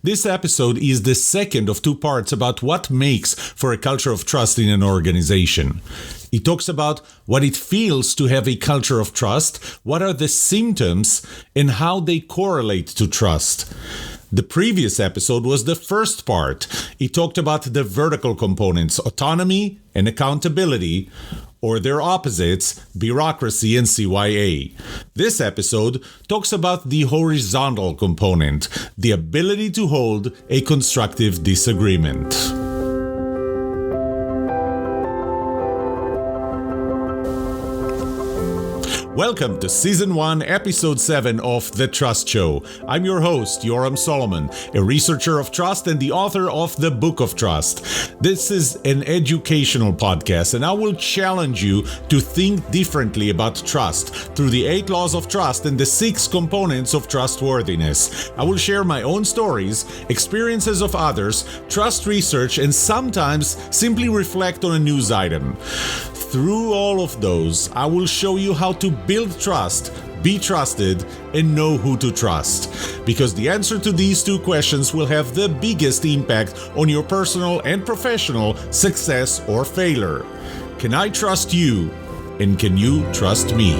This episode is the second of two parts about what makes for a culture of trust in an organization. It talks about what it feels to have a culture of trust, what are the symptoms, and how they correlate to trust. The previous episode was the first part. It talked about the vertical components, autonomy and accountability, or their opposites, bureaucracy and CYA. This episode talks about the horizontal component, the ability to hold a constructive disagreement. Welcome to Season 1, Episode 7 of The Trust Show. I'm your host, Yoram Solomon, a researcher of trust and the author of the Book of Trust. This is an educational podcast, and I will challenge you to think differently about trust through the 8 laws of trust and the 6 components of trustworthiness. I will share my own stories, experiences of others, trust research, and sometimes simply reflect on a news item. Through all of those, I will show you how to build trust, be trusted, and know who to trust. Because the answer to these 2 questions will have the biggest impact on your personal and professional success or failure. Can I trust you? And can you trust me?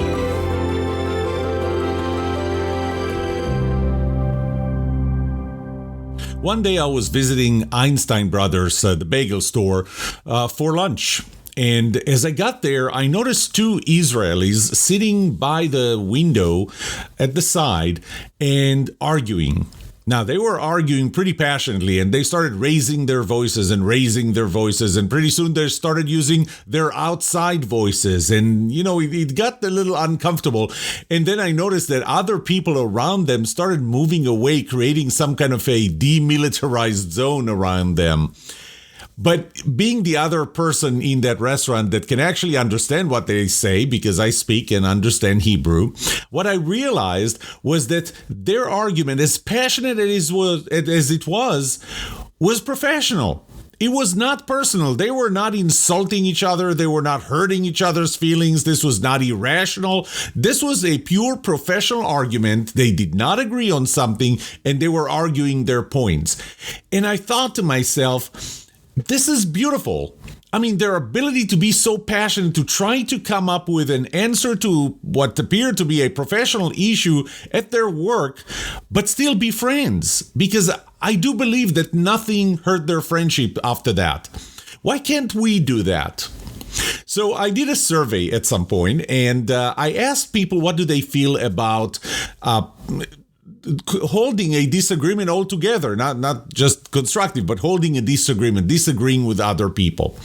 One day I was visiting Einstein Brothers, the bagel store, for lunch. And as I got there, I noticed 2 Israelis sitting by the window at the side and arguing. Now, they were arguing pretty passionately, and they started raising their voices, and pretty soon they started using their outside voices, and, it got a little uncomfortable. And then I noticed that other people around them started moving away, creating some kind of a demilitarized zone around them. But being the other person in that restaurant that can actually understand what they say, because I speak and understand Hebrew, what I realized was that their argument, as passionate as it was professional. It was not personal. They were not insulting each other. They were not hurting each other's feelings. This was not irrational. This was a pure professional argument. They did not agree on something, and they were arguing their points. And I thought to myself, this is beautiful. I mean, their ability to be so passionate, to try to come up with an answer to what appeared to be a professional issue at their work, but still be friends. Because I do believe that nothing hurt their friendship after that. Why can't we do that? So I did a survey at some point, and I asked people what do they feel about holding a disagreement altogether, not just constructive, but holding a disagreement, disagreeing with other people.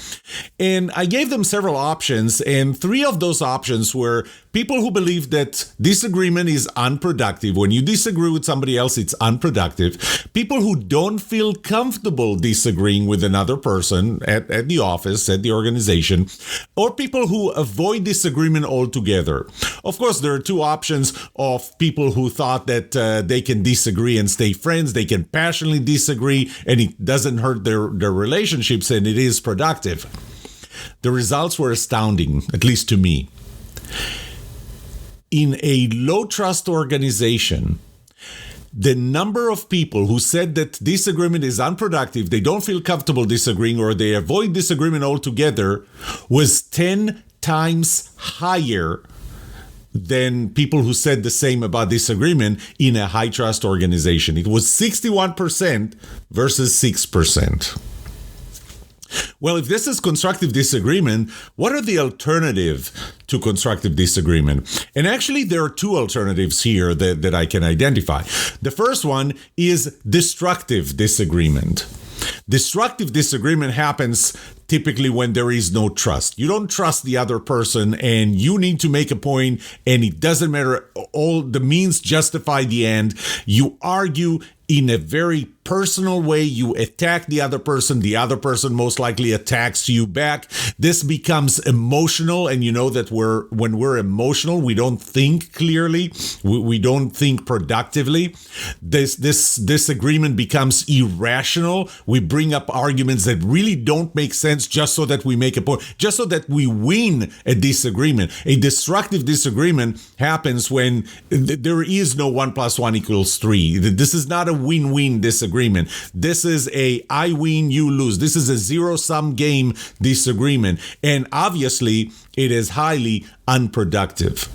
And I gave them several options, and 3 of those options were people who believe that disagreement is unproductive. When you disagree with somebody else, it's unproductive. People who don't feel comfortable disagreeing with another person at the office, at the organization, or people who avoid disagreement altogether. Of course, there are 2 options of people who thought that they can disagree and stay friends. They can passionately disagree, and it doesn't hurt their relationships, and it is productive. The results were astounding, at least to me. In a low-trust organization, the number of people who said that disagreement is unproductive, they don't feel comfortable disagreeing, or they avoid disagreement altogether, was 10 times higher than people who said the same about disagreement in a high-trust organization. It was 61% versus 6%. Well, if this is constructive disagreement, what are the alternatives to constructive disagreement? And actually, there are 2 alternatives here that I can identify. The first one is destructive disagreement. Destructive disagreement happens typically when there is no trust. You don't trust the other person, and you need to make a point, and it doesn't matter. All the means justify the end. You argue in a very personal way. You attack the other person most likely attacks you back. This becomes emotional, and you know that when we're emotional, we don't think clearly, we don't think productively. This disagreement becomes irrational. We bring up arguments that really don't make sense just so that we make a point, just so that we win a disagreement. A destructive disagreement happens when there is no 1 + 1 = 3. This is not a win-win disagreement. This is a I win, you lose. This is a zero-sum game disagreement. And obviously, it is highly unproductive.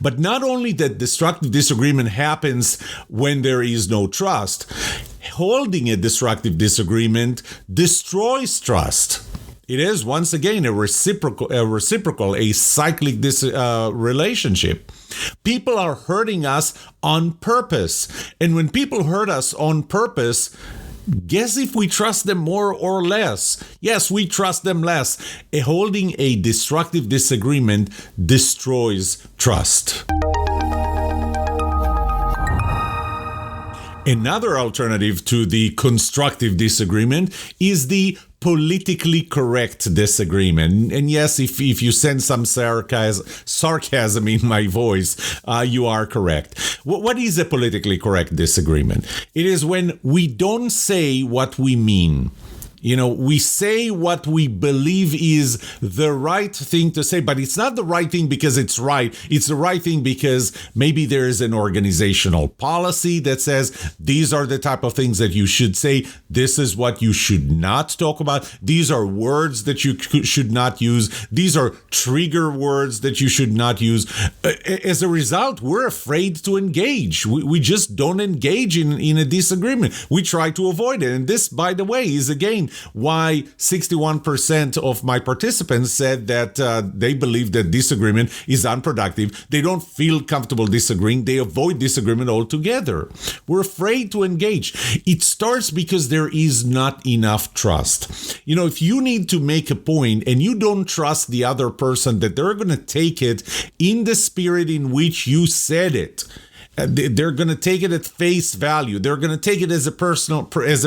But not only that destructive disagreement happens when there is no trust, holding a destructive disagreement destroys trust. It is, once again, a reciprocal, a cyclic relationship. People are hurting us on purpose. And when people hurt us on purpose, guess if we trust them more or less? Yes, we trust them less. Holding a destructive disagreement destroys trust. Another alternative to the constructive disagreement is the politically correct disagreement. And yes, if you sense some sarcasm in my voice, you are correct. What is a politically correct disagreement? It is when we don't say what we mean. We say what we believe is the right thing to say, but it's not the right thing because it's right. It's the right thing because maybe there is an organizational policy that says these are the type of things that you should say. This is what you should not talk about. These are words that you should not use. These are trigger words that you should not use. As a result, we're afraid to engage. We just don't engage in a disagreement. We try to avoid it. And this, by the way, is again why 61% of my participants said that they believe that disagreement is unproductive. They don't feel comfortable disagreeing. They avoid disagreement altogether. We're afraid to engage. It starts because there is not enough trust. If you need to make a point and you don't trust the other person that they're going to take it in the spirit in which you said it, they're going to take it at face value. They're going to take it as a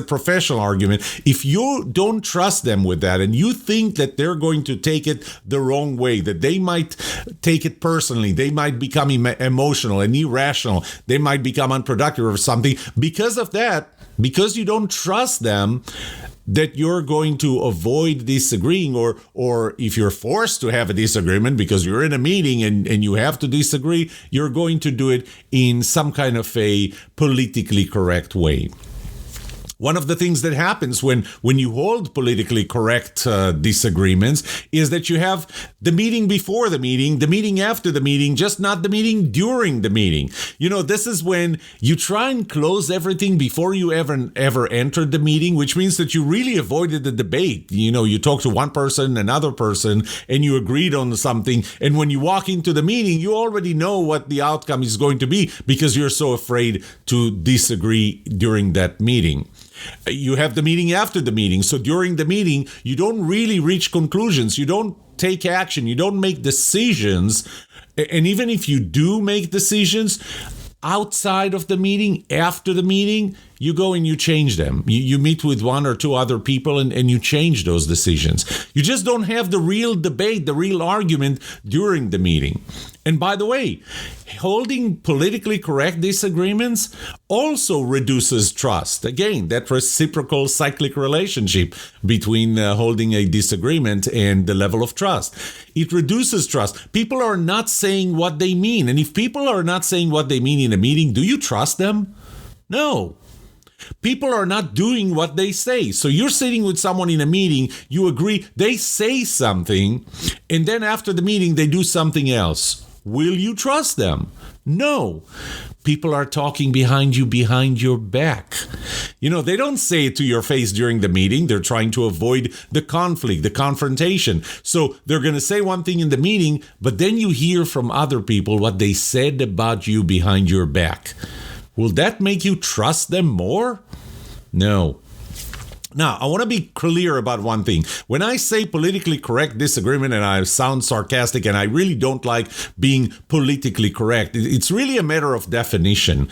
professional argument. If you don't trust them with that and you think that they're going to take it the wrong way, that they might take it personally, they might become emotional and irrational, they might become unproductive or something, because of that, because you don't trust them, that you're going to avoid disagreeing, or if you're forced to have a disagreement because you're in a meeting and you have to disagree, you're going to do it in some kind of a politically correct way. One of the things that happens when you hold politically correct disagreements is that you have the meeting before the meeting after the meeting, just not the meeting during the meeting. This is when you try and close everything before you ever entered the meeting, which means that you really avoided the debate. You talk to one person, another person, and you agreed on something. And when you walk into the meeting, you already know what the outcome is going to be because you're so afraid to disagree during that meeting. You have the meeting after the meeting. So during the meeting, you don't really reach conclusions. You don't take action. You don't make decisions. And even if you do make decisions outside of the meeting, after the meeting, you go and you change them. You meet with one or two other people and you change those decisions. You just don't have the real debate, the real argument during the meeting. And by the way, holding politically correct disagreements also reduces trust. Again, that reciprocal cyclic relationship between holding a disagreement and the level of trust. It reduces trust. People are not saying what they mean. And if people are not saying what they mean in a meeting, do you trust them? No. People are not doing what they say. So you're sitting with someone in a meeting, you agree, they say something, and then after the meeting, they do something else. Will you trust them? No. People are talking behind your back. They don't say it to your face during the meeting. They're trying to avoid the conflict, the confrontation. So they're going to say one thing in the meeting, but then you hear from other people what they said about you behind your back. Will that make you trust them more? No. Now, I want to be clear about one thing. When I say politically correct disagreement and I sound sarcastic and I really don't like being politically correct, it's really a matter of definition.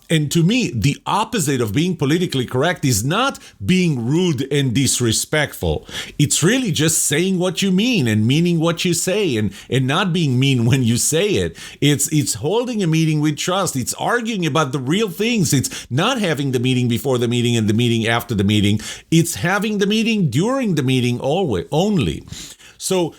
And to me, the opposite of being politically correct is not being rude and disrespectful. It's really just saying what you mean and meaning what you say and not being mean when you say it. It's holding a meeting with trust. It's arguing about the real things. It's not having the meeting before the meeting and the meeting after the meeting. It's having the meeting during the meeting only. So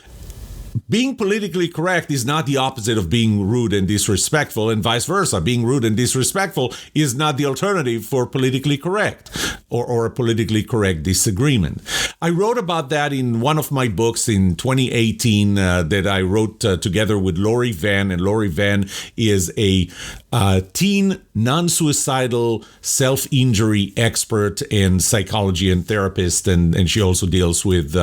Being politically correct is not the opposite of being rude and disrespectful, and vice versa. Being rude and disrespectful is not the alternative for politically correct or a politically correct disagreement. I wrote about that in one of my books in 2018 that I wrote together with Lori Van, and Lori Van is a teen non-suicidal self-injury expert and psychology and therapist, and she also deals with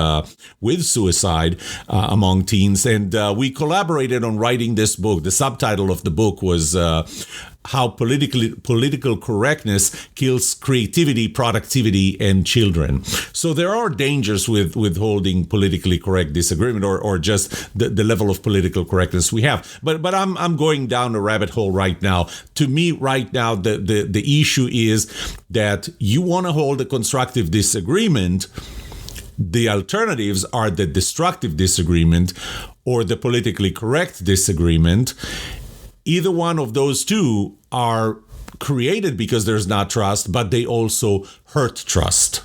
suicide among teens. And we collaborated on writing this book. The subtitle of the book was How Political Correctness Kills Creativity, Productivity, and Children. So there are dangers with holding politically correct disagreement or just the level of political correctness we have. But I'm going down a rabbit hole right now. To me, right now, the issue is that you want to hold a constructive disagreement. The alternatives are the destructive disagreement or the politically correct disagreement. Either one of those two are created because there's not trust, but they also hurt trust.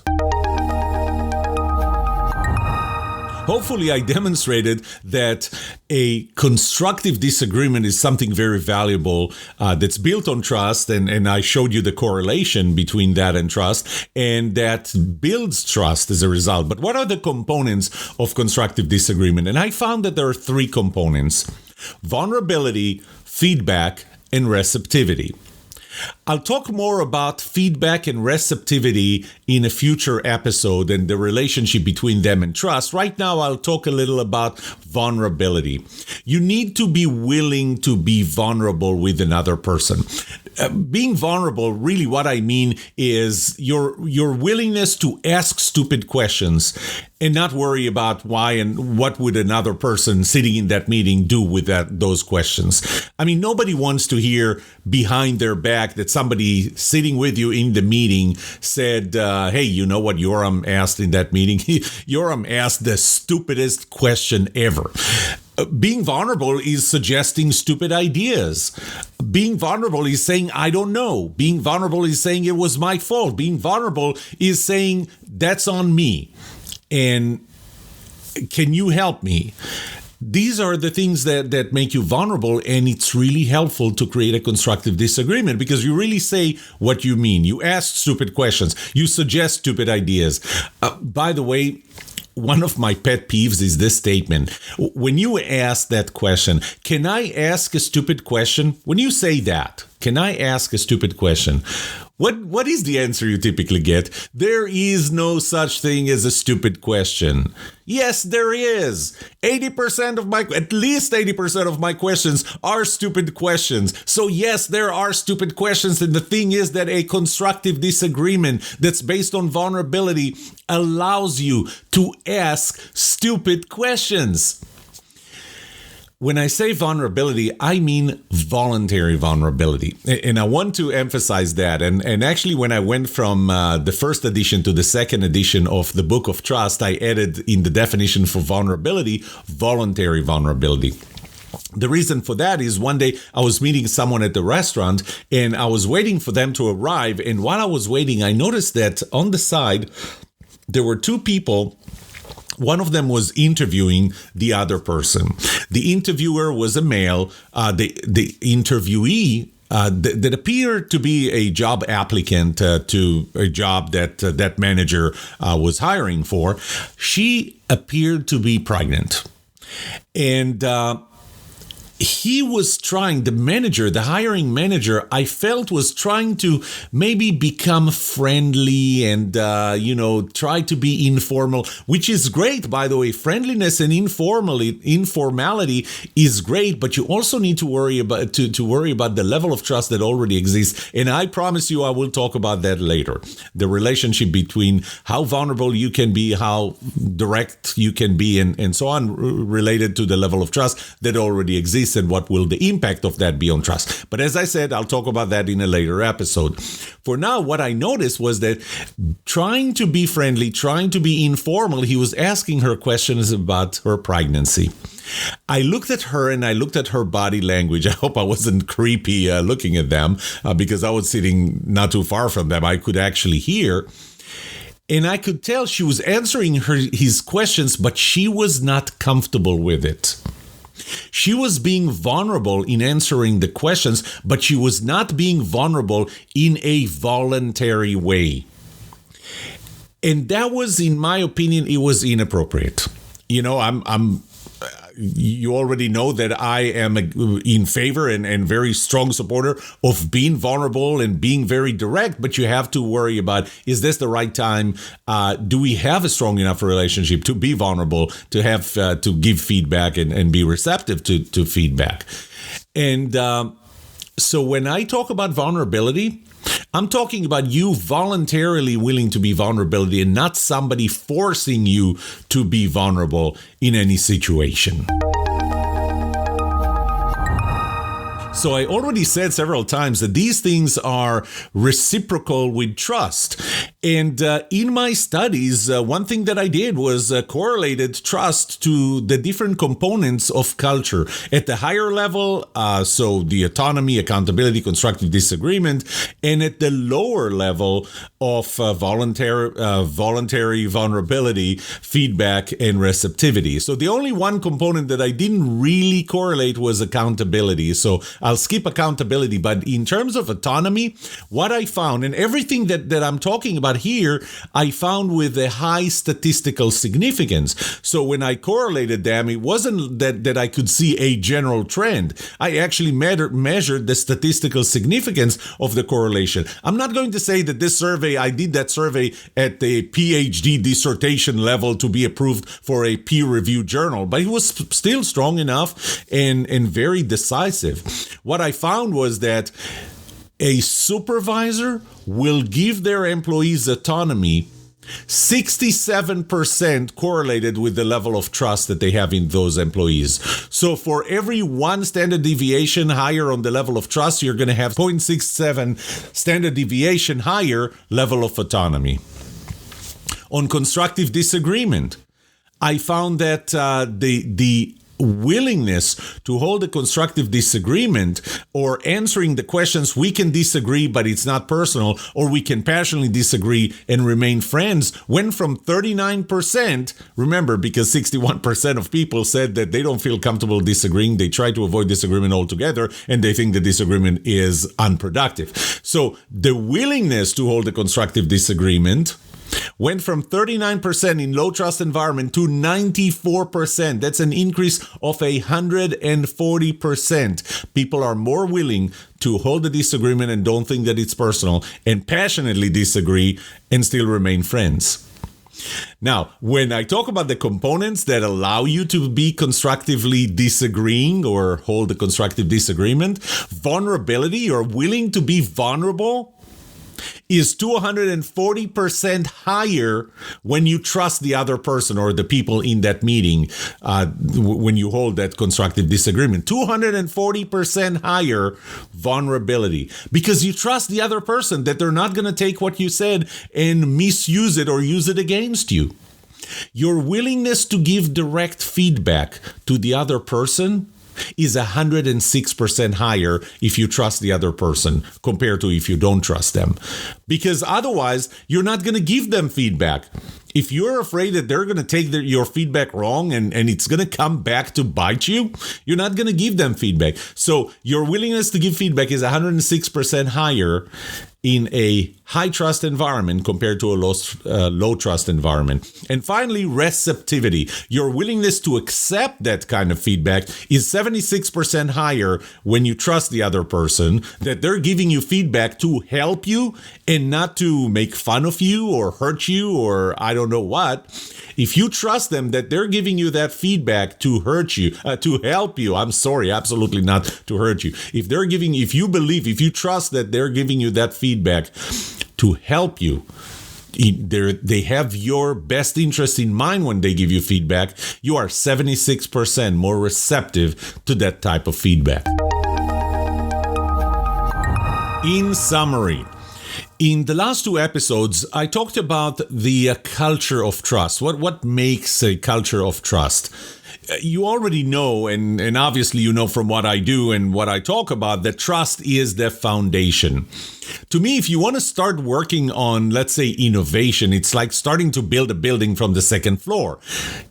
Hopefully, I demonstrated that a constructive disagreement is something very valuable that's built on trust, and I showed you the correlation between that and trust, and that builds trust as a result. But what are the components of constructive disagreement? And I found that there are three components: vulnerability, feedback, and receptivity. I'll talk more about feedback and receptivity in a future episode and the relationship between them and trust. Right now, I'll talk a little about vulnerability. You need to be willing to be vulnerable with another person. Being vulnerable, really what I mean is your willingness to ask stupid questions and not worry about why and what would another person sitting in that meeting do with those questions. I mean, nobody wants to hear behind their back that somebody sitting with you in the meeting said, hey, you know what Yoram asked in that meeting? Yoram asked the stupidest question ever. Being vulnerable is suggesting stupid ideas. Being vulnerable is saying, I don't know. Being vulnerable is saying it was my fault. Being vulnerable is saying that's on me. And can you help me? These are the things that make you vulnerable, and it's really helpful to create a constructive disagreement because you really say what you mean. You ask stupid questions. You suggest stupid ideas. By the way, one of my pet peeves is this statement. When you ask that question, can I ask a stupid question? When you say that, can I ask a stupid question? What is the answer you typically get? There is no such thing as a stupid question. Yes, there is. At least 80% of my questions are stupid questions. So yes, there are stupid questions. And the thing is that a constructive disagreement that's based on vulnerability allows you to ask stupid questions. When I say vulnerability, I mean voluntary vulnerability. And I want to emphasize that. And actually, when I went from the first edition to the second edition of the Book of Trust, I added in the definition for vulnerability, voluntary vulnerability. The reason for that is one day I was meeting someone at the restaurant and I was waiting for them to arrive. And while I was waiting, I noticed that on the side, there were two people. One of them was interviewing the other person. The interviewer was a male. The interviewee that appeared to be a job applicant to a job that manager was hiring for. She appeared to be pregnant. And he was trying, the hiring manager, I felt was trying to maybe become friendly and, try to be informal, which is great, by the way. Friendliness and informality is great, but you also need to worry about the level of trust that already exists. And I promise you, I will talk about that later. The relationship between how vulnerable you can be, how direct you can be, and so on, related to the level of trust that already exists. And what will the impact of that be on trust? But as I said, I'll talk about that in a later episode. For now, what I noticed was that trying to be friendly, trying to be informal, he was asking her questions about her pregnancy. I looked at her and I looked at her body language. I hope I wasn't creepy looking at them because I was sitting not too far from them. I could actually hear. And I could tell she was answering his questions, but she was not comfortable with it. She was being vulnerable in answering the questions, but she was not being vulnerable in a voluntary way. And that was, in my opinion, it was inappropriate. You know, you already know that I am in favor and very strong supporter of being vulnerable and being very direct, but you have to worry about, is this the right time? Do we have a strong enough relationship to be vulnerable, to have to give feedback and be receptive to feedback? And so when I talk about vulnerability, I'm talking about you voluntarily willing to be vulnerability and not somebody forcing you to be vulnerable in any situation. So I already said several times that these things are reciprocal with trust. And in my studies, one thing that I did was correlated trust to the different components of culture. At the higher level, so the autonomy, accountability, constructive disagreement, and at the lower level of voluntary vulnerability, feedback, and receptivity. So the only one component that I didn't really correlate was accountability. So I'll skip accountability, but in terms of autonomy, what I found, and everything that I'm talking about here, I found with a high statistical significance. So when I correlated them, it wasn't that I could see a general trend. I actually measured the statistical significance of the correlation. I'm not going to say that this survey, I did that survey at the PhD dissertation level to be approved for a peer-reviewed journal, but it was still strong enough and very decisive. What I found was that a supervisor will give their employees autonomy 67% correlated with the level of trust that they have in those employees. So for every one standard deviation higher on the level of trust, you're going to have 0.67 standard deviation higher level of autonomy. On constructive disagreement, I found that the willingness to hold a constructive disagreement or answering the questions, we can disagree, but it's not personal, or we can passionately disagree and remain friends, went from 39%, remember, because 61% of people said that they don't feel comfortable disagreeing, they try to avoid disagreement altogether, and they think the disagreement is unproductive. So the willingness to hold a constructive disagreement went from 39% in low trust environment to 94%. That's an increase of 140%. People are more willing to hold a disagreement and don't think that it's personal and passionately disagree and still remain friends. Now, when I talk about the components that allow you to be constructively disagreeing or hold a constructive disagreement, vulnerability, you're willing to be vulnerable, is 240% higher when you trust the other person or the people in that meeting when you hold that constructive disagreement. 240% higher vulnerability because you trust the other person that they're not going to take what you said and misuse it or use it against you. Your willingness to give direct feedback to the other person is 106% higher if you trust the other person compared to if you don't trust them. Because otherwise, you're not going to give them feedback. If you're afraid that they're going to take your feedback wrong and it's going to come back to bite you, you're not going to give them feedback. So your willingness to give feedback is 106% higher in a high trust environment compared to a low trust environment. And finally, receptivity. Your willingness to accept that kind of feedback is 76% higher when you trust the other person, that they're giving you feedback to help you and not to make fun of you or hurt you or I don't know what. If you trust them that they're giving you that feedback to hurt you, to help you, I'm sorry, absolutely not to hurt you. If you trust that they're giving you that feedback to help you, they have your best interest in mind when they give you feedback, you are 76% more receptive to that type of feedback. In summary, in the last two episodes, I talked about the culture of trust. What makes a culture of trust? You already know, and obviously you know from what I do and what I talk about, that trust is the foundation. To me, if you want to start working on, let's say, innovation, it's like starting to build a building from the second floor.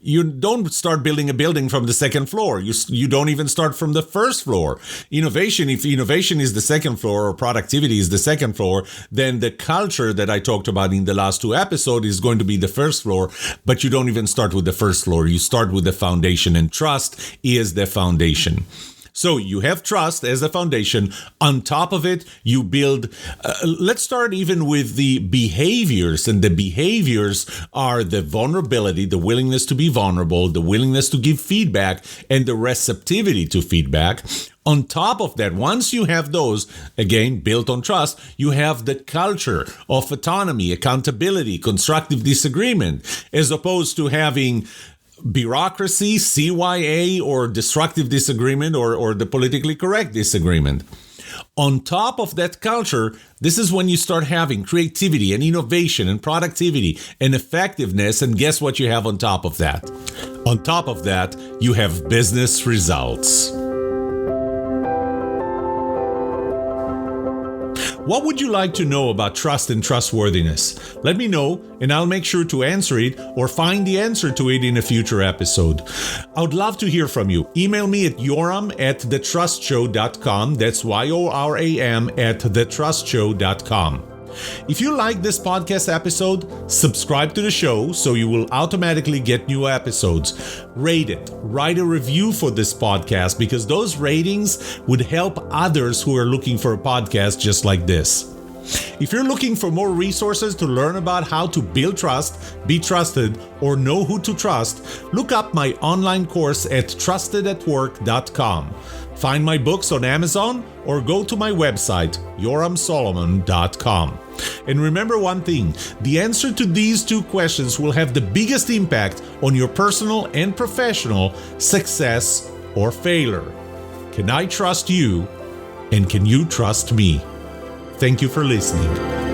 You don't start building a building from the second floor. You don't even start from the first floor. Innovation, if innovation is the second floor or productivity is the second floor, then the culture that I talked about in the last 2 episodes is going to be the first floor, but you don't even start with the first floor. You start with the foundation, and trust is the foundation. So you have trust as a foundation. On top of it, you build, let's start even with the behaviors. And the behaviors are the vulnerability, the willingness to be vulnerable, the willingness to give feedback, and the receptivity to feedback. On top of that, once you have those, again, built on trust, you have the culture of autonomy, accountability, constructive disagreement, as opposed to having bureaucracy, CYA, or destructive disagreement, or the politically correct disagreement. On top of that culture, this is when you start having creativity and innovation and productivity and effectiveness. And guess what you have on top of that? On top of that, you have business results. What would you like to know about trust and trustworthiness? Let me know, and I'll make sure to answer it or find the answer to it in a future episode. I would love to hear from you. Email me at yoram@thetrustshow.com. That's YORAM @thetrustshow.com. If you like this podcast episode, subscribe to the show so you will automatically get new episodes. Rate it. Write a review for this podcast, because those ratings would help others who are looking for a podcast just like this. If you're looking for more resources to learn about how to build trust, be trusted, or know who to trust, look up my online course at trustedatwork.com. Find my books on Amazon or go to my website, yoramsolomon.com. And remember one thing, the answer to these 2 questions will have the biggest impact on your personal and professional success or failure. Can I trust you? And can you trust me? Thank you for listening.